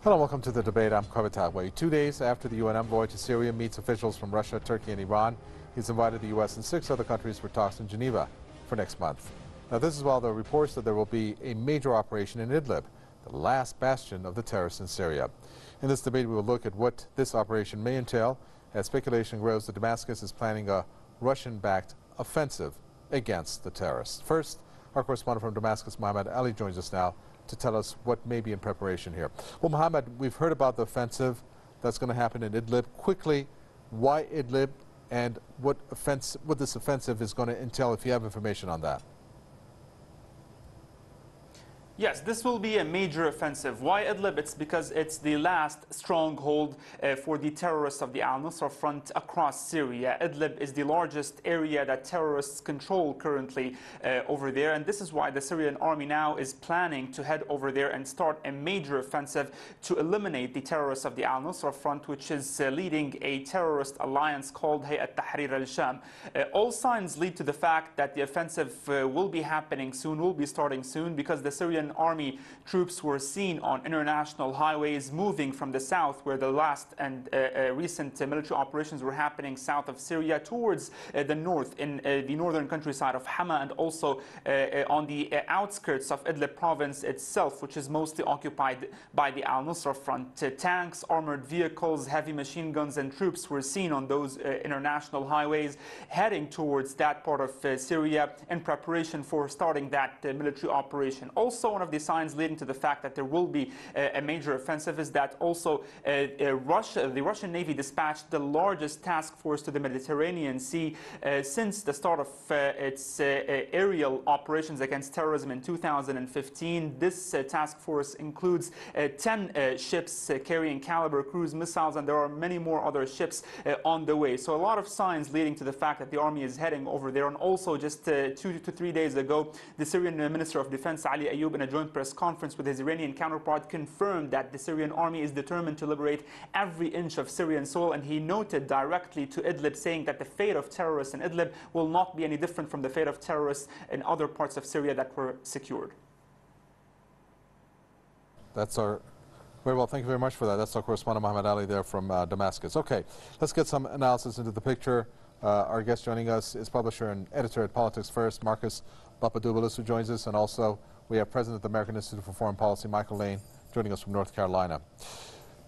Hello, welcome to the debate. I'm Papadopoulos. 2 days after the UN envoy to Syria meets officials from Russia, Turkey, and Iran, he's invited the U.S. and 6 other countries for talks in Geneva for next month. Now, this is while there are reports that there will be a major operation in Idlib, the last bastion of the terrorists in Syria. In this debate, we will look at what this operation may entail, as speculation grows that Damascus is planning a Russian-backed offensive against the terrorists. First, our correspondent from Damascus, Mohammed Ali, joins us now to tell us what may be in preparation here. Well, Mohammed, we've heard about the offensive that's going to happen in Idlib. Quickly, why Idlib and what this offensive is going to entail, if you have information on that? Yes, this will be a major offensive. Why Idlib? It's because it's the last stronghold for the terrorists of the al-Nusra Front across Syria. Idlib is the largest area that terrorists control currently over there, and this is why the Syrian army now is planning to head over there and start a major offensive to eliminate the terrorists of the al-Nusra Front, which is leading a terrorist alliance called Hayat Tahrir al-Sham. All signs lead to the fact that the offensive will be happening soon, will be starting soon, because the Syrian army troops were seen on international highways moving from the south, where the last and recent military operations were happening south of Syria, towards the north in the northern countryside of Hama, and also on the outskirts of Idlib province itself, which is mostly occupied by the al-Nusra Front. Tanks, armored vehicles, heavy machine guns and troops were seen on those international highways heading towards that part of Syria in preparation for starting that military operation. Also, one of the signs leading to the fact that there will be a major offensive is that also the Russian Navy dispatched the largest task force to the Mediterranean Sea since the start of its aerial operations against terrorism in 2015. This task force includes 10 ships carrying Caliber cruise missiles, and there are many more other ships on the way. So a lot of signs leading to the fact that the army is heading over there. And also, just 2 to 3 days ago, the Syrian Minister of Defense, Ali Ayoub, in a joint press conference with his Iranian counterpart, confirmed that the Syrian army is determined to liberate every inch of Syrian soil, and he noted directly to Idlib, saying that the fate of terrorists in Idlib will not be any different from the fate of terrorists in other parts of Syria that were secured. Very well, thank you very much for that. That's our correspondent Mohammed Ali there from Damascus. Okay, let's get some analysis into the picture. Our guest joining us is publisher and editor at Politics First, Marcus Papadopoulos, who joins us, and also we have President of the American Institute for Foreign Policy, Michael Lane, joining us from North Carolina.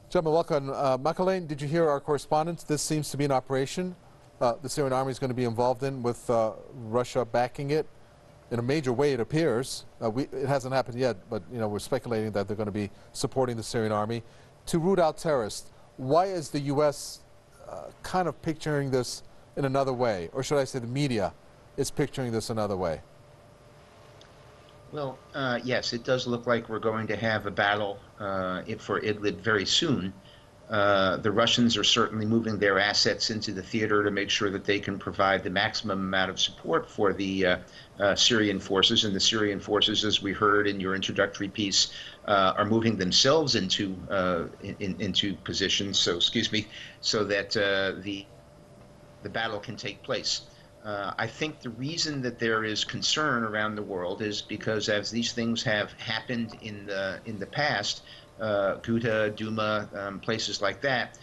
Gentlemen, welcome. Michael Lane, did you hear our correspondent? This seems to be an operation the Syrian army is going to be involved in, with Russia backing it in a major way, it appears. It hasn't happened yet, but we're speculating that they're going to be supporting the Syrian army to root out terrorists. Why is the U.S. Kind of picturing this in another way? Or should I say the media is picturing this another way? Well, yes, it does look like we're going to have a battle for Idlib very soon. The Russians are certainly moving their assets into the theater to make sure that they can provide the maximum amount of support for the Syrian forces. And the Syrian forces, as we heard in your introductory piece, are moving themselves into positions. So that the battle can take place. I think the reason that there is concern around the world is because, as these things have happened in the past, Ghouta, Douma, places like that,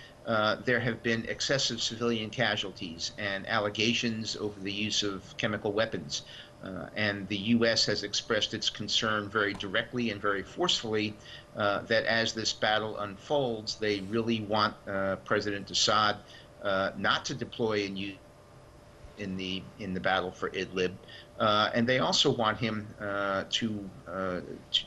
there have been excessive civilian casualties and allegations over the use of chemical weapons. And the U.S. has expressed its concern very directly and very forcefully that as this battle unfolds, they really want President Assad not to deploy and use in the battle for Idlib, and they also want him to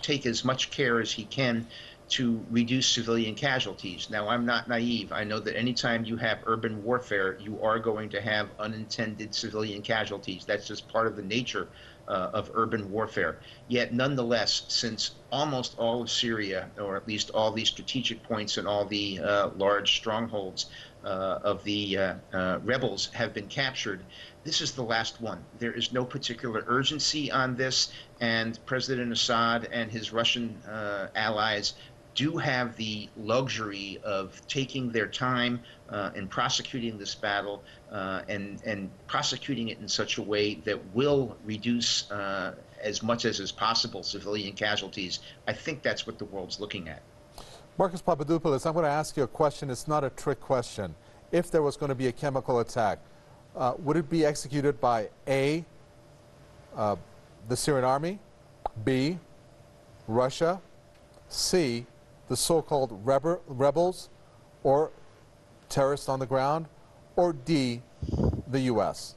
take as much care as he can to reduce civilian casualties. Now, I'm not naive. I know that anytime you have urban warfare, you are going to have unintended civilian casualties. That's just part of the nature of urban warfare. Yet, nonetheless, since almost all of Syria, or at least all the strategic points and all the large strongholds of the rebels have been captured, this is the last one. There is no particular urgency on this, and President Assad and his Russian allies do have the luxury of taking their time in prosecuting this battle and prosecuting it in such a way that will reduce as much as is possible civilian casualties. I think that's what the world's looking at. Marcus Papadopoulos, I'm going to ask you a question. It's not a trick question. If there was going to be a chemical attack, would it be executed by A, the Syrian army, B, Russia, C, the so-called rebels or terrorists on the ground, or D, the U.S.?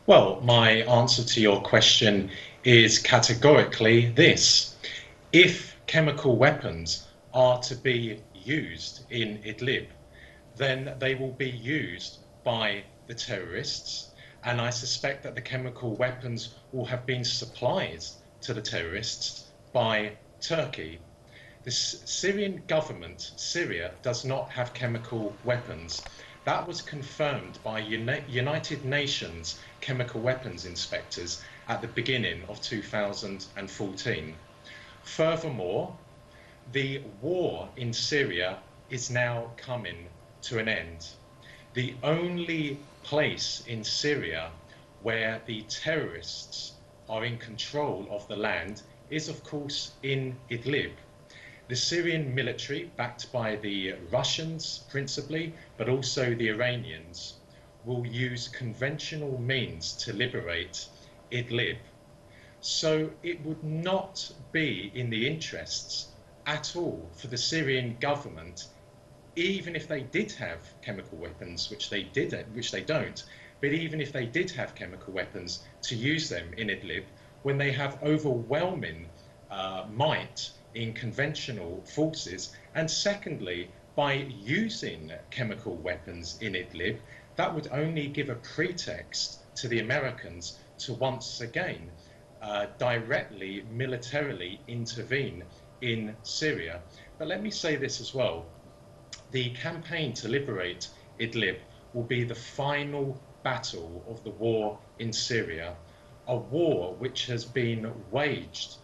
Well, my answer to your question is categorically this. If chemical weapons are to be used in Idlib, then they will be used by the terrorists, and I suspect that the chemical weapons will have been supplied to the terrorists by Turkey. The Syrian government, Syria, does not have chemical weapons. That was confirmed by United Nations chemical weapons inspectors at the beginning of 2014. Furthermore, the war in Syria is now coming to an end. The only place in Syria where the terrorists are in control of the land is, of course, in Idlib. The Syrian military, backed by the Russians principally, but also the Iranians, will use conventional means to liberate Idlib. So it would not be in the interests at all for the Syrian government, even if they did have chemical weapons, which they don't, but even if they did have chemical weapons, to use them in Idlib when they have overwhelming might in conventional forces. And secondly, by using chemical weapons in Idlib, that would only give a pretext to the Americans to once again directly, militarily intervene in Syria. But let me say this as well. The campaign to liberate Idlib will be the final battle of the war in Syria, a war which has been waged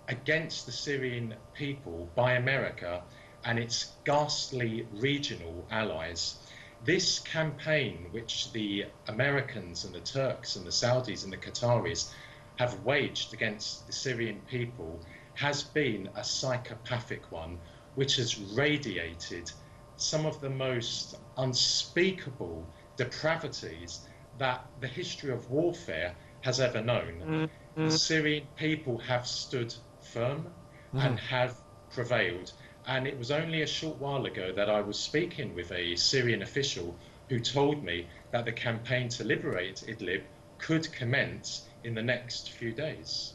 against the Syrian people by America and its ghastly regional allies. This campaign, which the Americans and the Turks and the Saudis and the Qataris have waged against the Syrian people, has been a psychopathic one, which has radiated some of the most unspeakable depravities that the history of warfare has ever known. The Syrian people have stood firm and have prevailed. And it was only a short while ago that I was speaking with a Syrian official who told me that the campaign to liberate Idlib could commence in the next few days.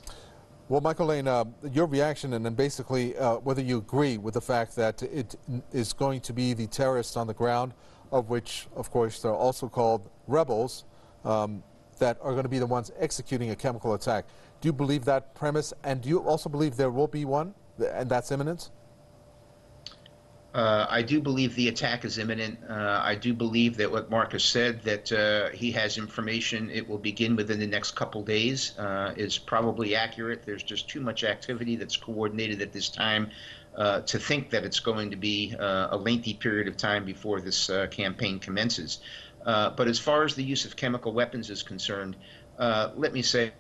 Well, Michael Lane, your reaction, and then basically whether you agree with the fact that it is going to be the terrorists on the ground, of which, of course, they're also called rebels, that are going to be the ones executing a chemical attack. Do you believe that premise, and do you also believe there will be one, and that's imminent? I do believe the attack is imminent. I do believe that what Marcus said, that he has information, it will begin within the next couple days, is probably accurate. There's just too much activity that's coordinated at this time to think that it's going to be a lengthy period of time before this campaign commences. But as far as the use of chemical weapons is concerned, let me say,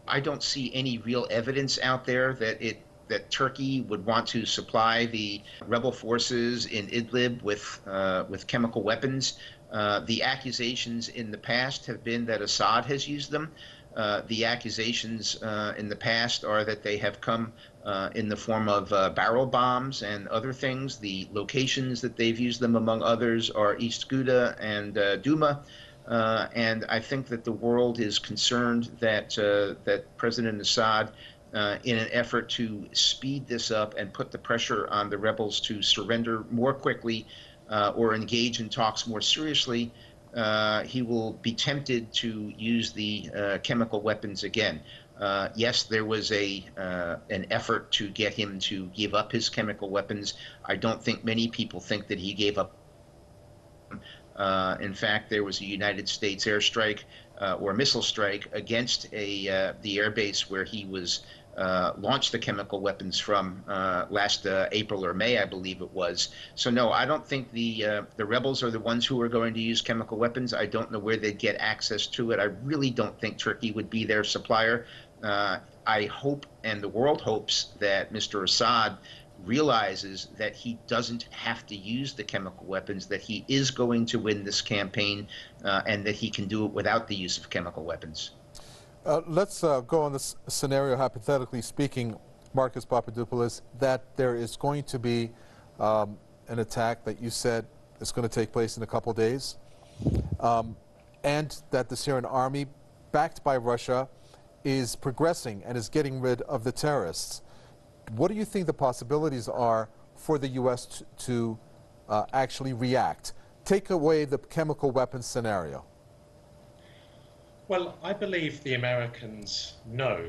I don't see any real evidence out there that Turkey would want to supply the rebel forces in Idlib with chemical weapons. The accusations in the past have been that Assad has used them. The accusations in the past are that they have come in the form of barrel bombs and other things. The locations that they've used them, among others, are East Ghouta and Douma. And I think that the world is concerned that that President Assad, in an effort to speed this up and put the pressure on the rebels to surrender more quickly or engage in talks more seriously, he will be tempted to use the chemical weapons again. Yes, there was an effort to get him to give up his chemical weapons. I don't think many people think that he gave up. In fact, there was a United States airstrike or missile strike against the airbase where he was launched the chemical weapons from last April or May, I believe it was. So no, I don't think the rebels are the ones who are going to use chemical weapons. I don't know where they'd get access to it. I really don't think Turkey would be their supplier. I hope, and the world hopes, that Mr. Assad realizes that he doesn't have to use the chemical weapons, that he is going to win this campaign, and that he can do it without the use of chemical weapons. Let's go on this scenario, hypothetically speaking, Marcus Papadopoulos, that there is going to be an attack that you said is going to take place in a couple of days, and that the Syrian army, backed by Russia, is progressing and is getting rid of the terrorists. What do you think the possibilities are for the U.S. to actually react? Take away the chemical weapons scenario. Well, I believe the Americans know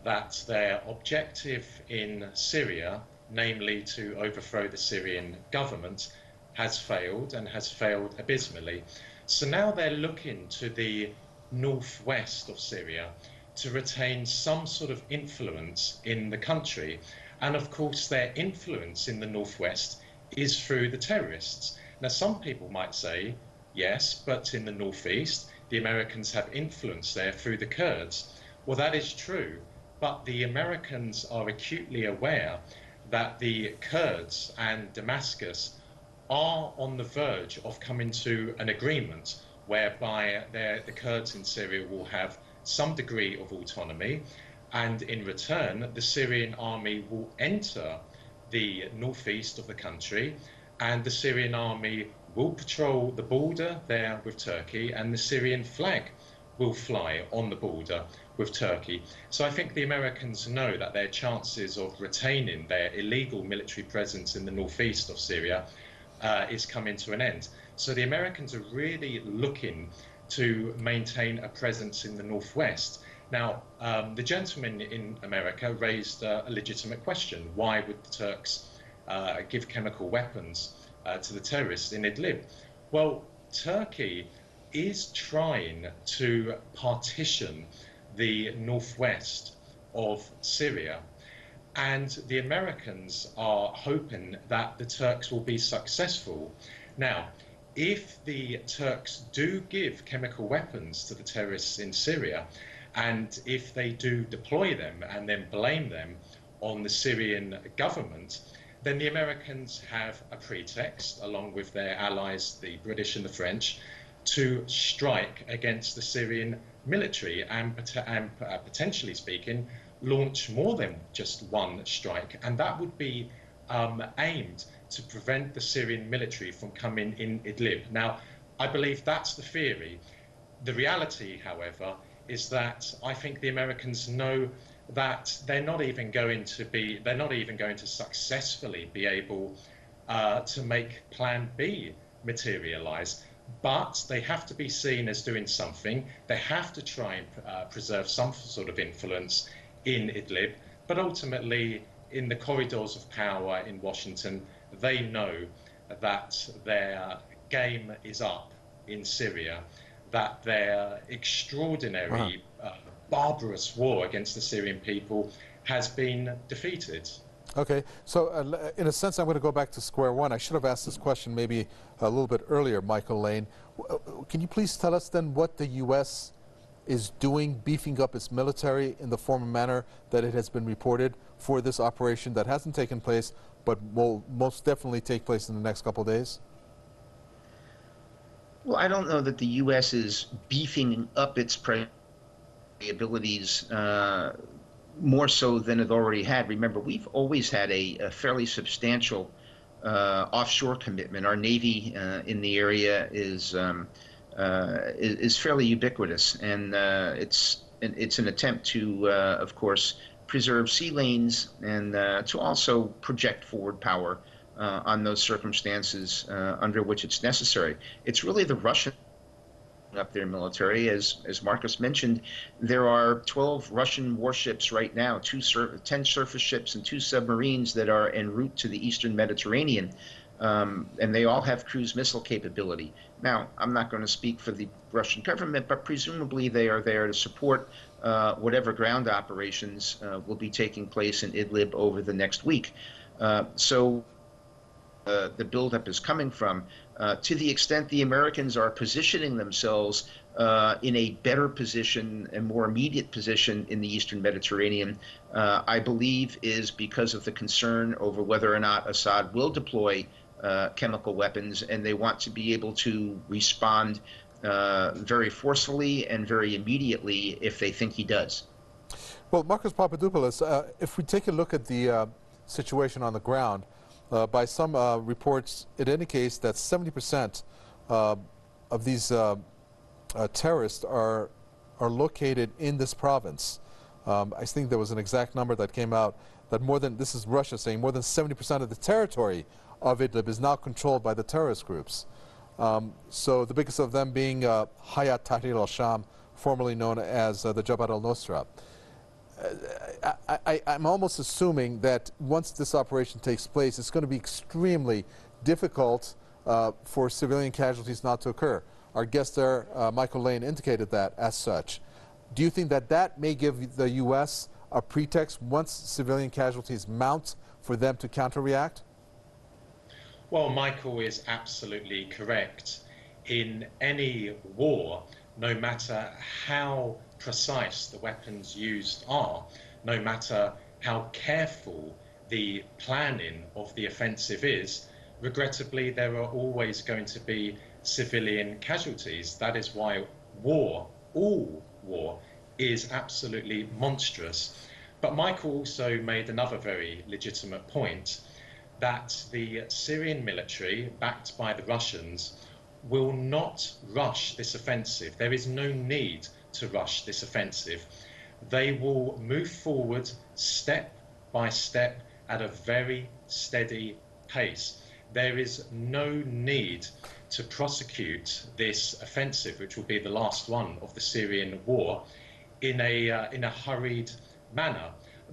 that their objective in Syria, namely to overthrow the Syrian government, has failed and has failed abysmally. So now they're looking to the northwest of Syria to retain some sort of influence in the country. And of course, their influence in the northwest is through the terrorists. Now, some people might say, yes, but in the northeast, the Americans have influence there through the Kurds. Well, that is true, but the Americans are acutely aware that the Kurds and Damascus are on the verge of coming to an agreement whereby the Kurds in Syria will have some degree of autonomy, and in return, the Syrian army will enter the northeast of the country, and the Syrian army will patrol the border there with Turkey, and the Syrian flag will fly on the border with Turkey. So I think the Americans know that their chances of retaining their illegal military presence in the northeast of Syria is coming to an end. So the Americans are really looking to maintain a presence in the northwest. Now, the gentleman in America raised a legitimate question. Why would the Turks give chemical weapons to the terrorists in Idlib? Well, Turkey is trying to partition the northwest of Syria, and the Americans are hoping that the Turks will be successful. Now, if the Turks do give chemical weapons to the terrorists in Syria, and if they do deploy them and then blame them on the Syrian government, then the Americans have a pretext, along with their allies, the British and the French, to strike against the Syrian military and potentially speaking, launch more than just one strike. And that would be aimed to prevent the Syrian military from coming in Idlib. Now, I believe that's the theory. The reality, however, is that I think the Americans know that they're not even going to successfully be able to make Plan B materialize. But they have to be seen as doing something. They have to try and preserve some sort of influence in Idlib. But ultimately, in the corridors of power in Washington, they know that their game is up in Syria, that their extraordinary, barbarous war against the Syrian people has been defeated. Okay, so in a sense, I'm going to go back to square one. I should have asked this question maybe a little bit earlier, Michael Lane. Can you please tell us then what the U.S. is doing, beefing up its military in the form and manner that it has been reported for this operation that hasn't taken place, but will most definitely take place in the next couple of days? Well, I don't know that the U.S. is beefing up its abilities more so than it already had. Remember, we've always had a fairly substantial offshore commitment. Our Navy in the area is fairly ubiquitous, and it's an attempt to, of course, preserve sea lanes and to also project forward power on those circumstances under which it's necessary. It's really the Russian up their military. As Marcus mentioned, there are 12 Russian warships right now, 10 surface ships and 2 submarines that are en route to the eastern Mediterranean, and they all have cruise missile capability. Now, I'm not going to speak for the Russian government, but presumably they are there to support whatever ground operations will be taking place in Idlib over the next week. So the buildup is coming from. To the extent the Americans are positioning themselves in a better position, a more immediate position in the Eastern Mediterranean, I believe is because of the concern over whether or not Assad will deploy chemical weapons, and they want to be able to respond very forcefully and very immediately if they think he does. Well, Marcus Papadopoulos, if we take a look at the situation on the ground, by some reports, it indicates that 70% of these terrorists are located in this province. I think there was an exact number that came out that more than, this is Russia saying, more than 70% of the territory of Idlib is now controlled by the terrorist groups. So the biggest of them being Hayat Tahrir al-Sham, formerly known as the Jabhat al-Nusra. I'm almost assuming that once this operation takes place, it's going to be extremely difficult for civilian casualties not to occur. Our guest there, Michael Lane, indicated that as such. Do you think that that may give the U.S. a pretext once civilian casualties mount for them to counter-react? Well, Michael is absolutely correct. In any war, no matter how precise the weapons used are, no matter how careful the planning of the offensive is, regrettably, there are always going to be civilian casualties. That is why war, all war, is absolutely monstrous. But Michael also made another very legitimate point, that the Syrian military, backed by the Russians, will not rush this offensive. There is no need to rush this offensive. They will move forward step by step at a very steady pace. There is no need to prosecute this offensive, which will be the last one of the Syrian war, in a hurried manner.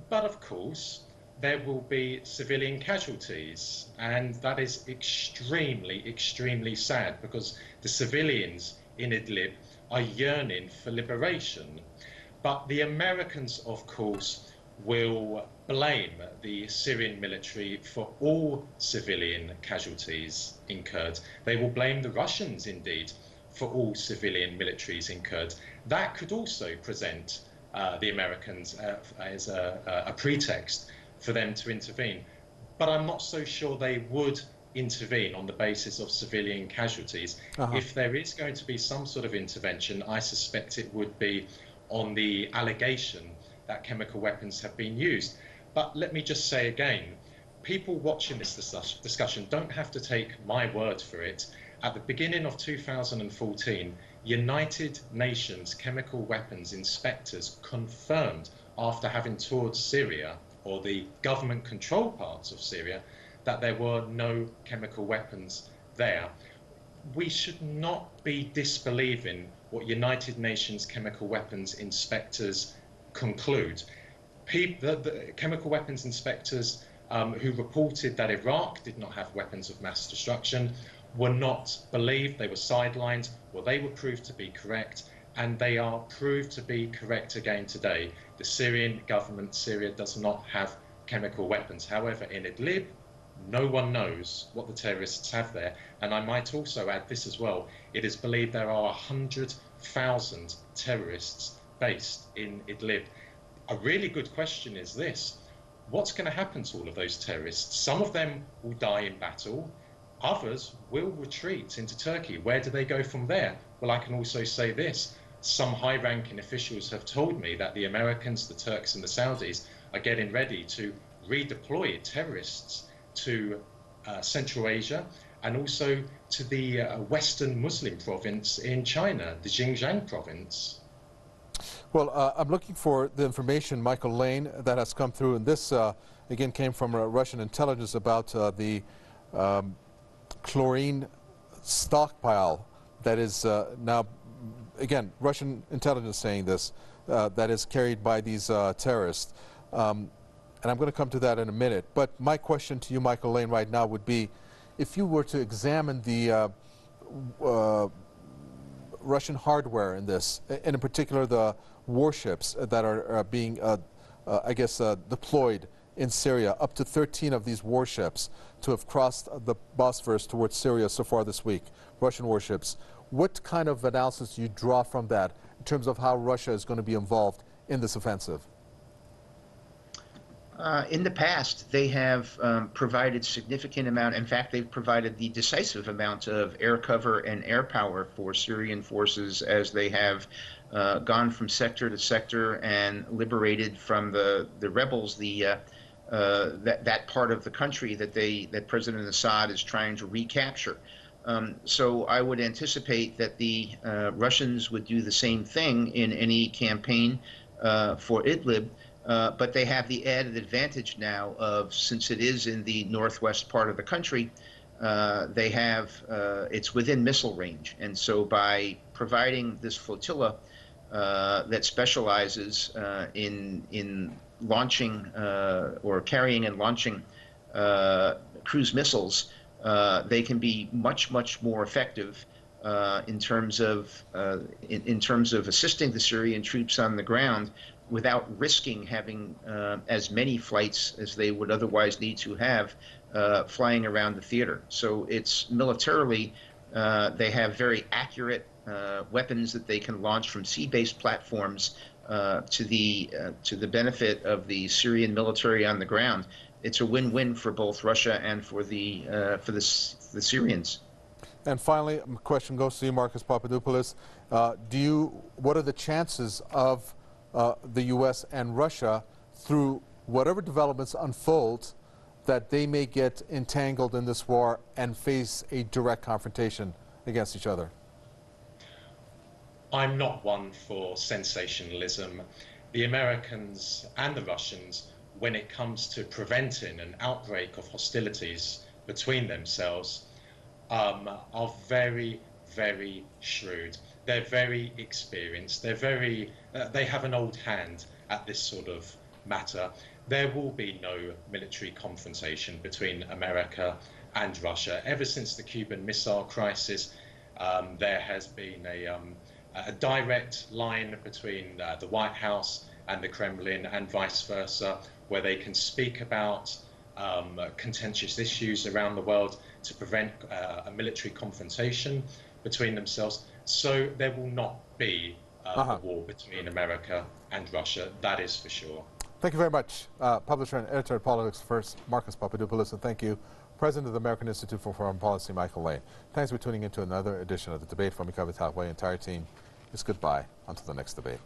But of course, there will be civilian casualties, and that is extremely, extremely sad, because the civilians in Idlib are yearning for liberation. But the Americans, of course, will blame the Syrian military for all civilian casualties incurred. They will blame the Russians, indeed, for all civilian militaries incurred. That could also present the Americans as a pretext for them to intervene. But I'm not so sure they would intervene on the basis of civilian casualties. If there is going to be some sort of intervention, I suspect it would be on the allegation that chemical weapons have been used. But let me just say again, people watching this discussion don't have to take my word for it. At the beginning of 2014, United Nations chemical weapons inspectors confirmed, after having toured Syria, or the government-controlled parts of Syria, that there were no chemical weapons there. We should not be disbelieving what United Nations chemical weapons inspectors conclude. The chemical weapons inspectors who reported that Iraq did not have weapons of mass destruction were not believed, they were sidelined. Well, they were proved to be correct, and they are proved to be correct again today. The Syrian government, Syria, does not have chemical weapons. However, in Idlib, no one knows what the terrorists have there. And I might also add this as well. It is believed there are 100,000 terrorists based in Idlib. A really good question is this: what's going to happen to all of those terrorists? Some of them will die in battle. Others will retreat into Turkey. Where do they go from there? Well, I can also say this. Some high-ranking officials have told me that the Americans, the Turks and the Saudis are getting ready to redeploy terrorists to Central Asia and also to the Western Muslim province in China, the Xinjiang province. Well, I'm looking for the information, Michael Lane, that has come through, and this again came from Russian intelligence about the chlorine stockpile that is now, again, Russian intelligence saying this, that is carried by these terrorists. And I'm going to come to that in a minute. But my question to you, Michael Lane, right now would be, if you were to examine the Russian hardware in this, and in particular the warships that are being, I guess, deployed in Syria, up to 13 of these warships to have crossed the Bosphorus towards Syria so far this week, Russian warships. What kind of analysis do you draw from that in terms of how Russia is going to be involved in this offensive? In the past, they have provided significant amount. In fact, they've provided the decisive amount of air cover and air power for Syrian forces as they have gone from sector to sector and liberated from the rebels that part of the country that President Assad is trying to recapture. So I would anticipate that the Russians would do the same thing in any campaign for Idlib. But they have the added advantage now of, since it is in the northwest part of the country, it's within missile range. And so by providing this flotilla that specializes in launching or carrying and launching cruise missiles, they can be much more effective in terms of assisting the Syrian troops on the ground, without risking having as many flights as they would otherwise need to have flying around the theater. So it's militarily, they have very accurate weapons that they can launch from sea-based platforms to the benefit of the Syrian military on the ground. It's a win-win for both Russia and for the Syrians. And finally, a question goes to you, Marcus Papadopoulos. What are the chances of the U.S. and Russia, through whatever developments unfold, that they may get entangled in this war and face a direct confrontation against each other? I'm not one for sensationalism. The Americans and the Russians, when it comes to preventing an outbreak of hostilities between themselves, are very, very shrewd. They're very experienced. They have an old hand at this sort of matter. There will be no military confrontation between America and Russia. Ever since the Cuban Missile Crisis, there has been a direct line between the White House and the Kremlin, and vice versa, where they can speak about contentious issues around the world to prevent a military confrontation between themselves. So there will not be a war between America and Russia, that is for sure. Thank you very much, publisher and editor at Politics First, Marcus Papadopoulos, and thank you, President of the American Institute for Foreign Policy, Michael Lane. Thanks for tuning in to another edition of The Debate. From me, Kavita, the entire team, it's goodbye until the next debate.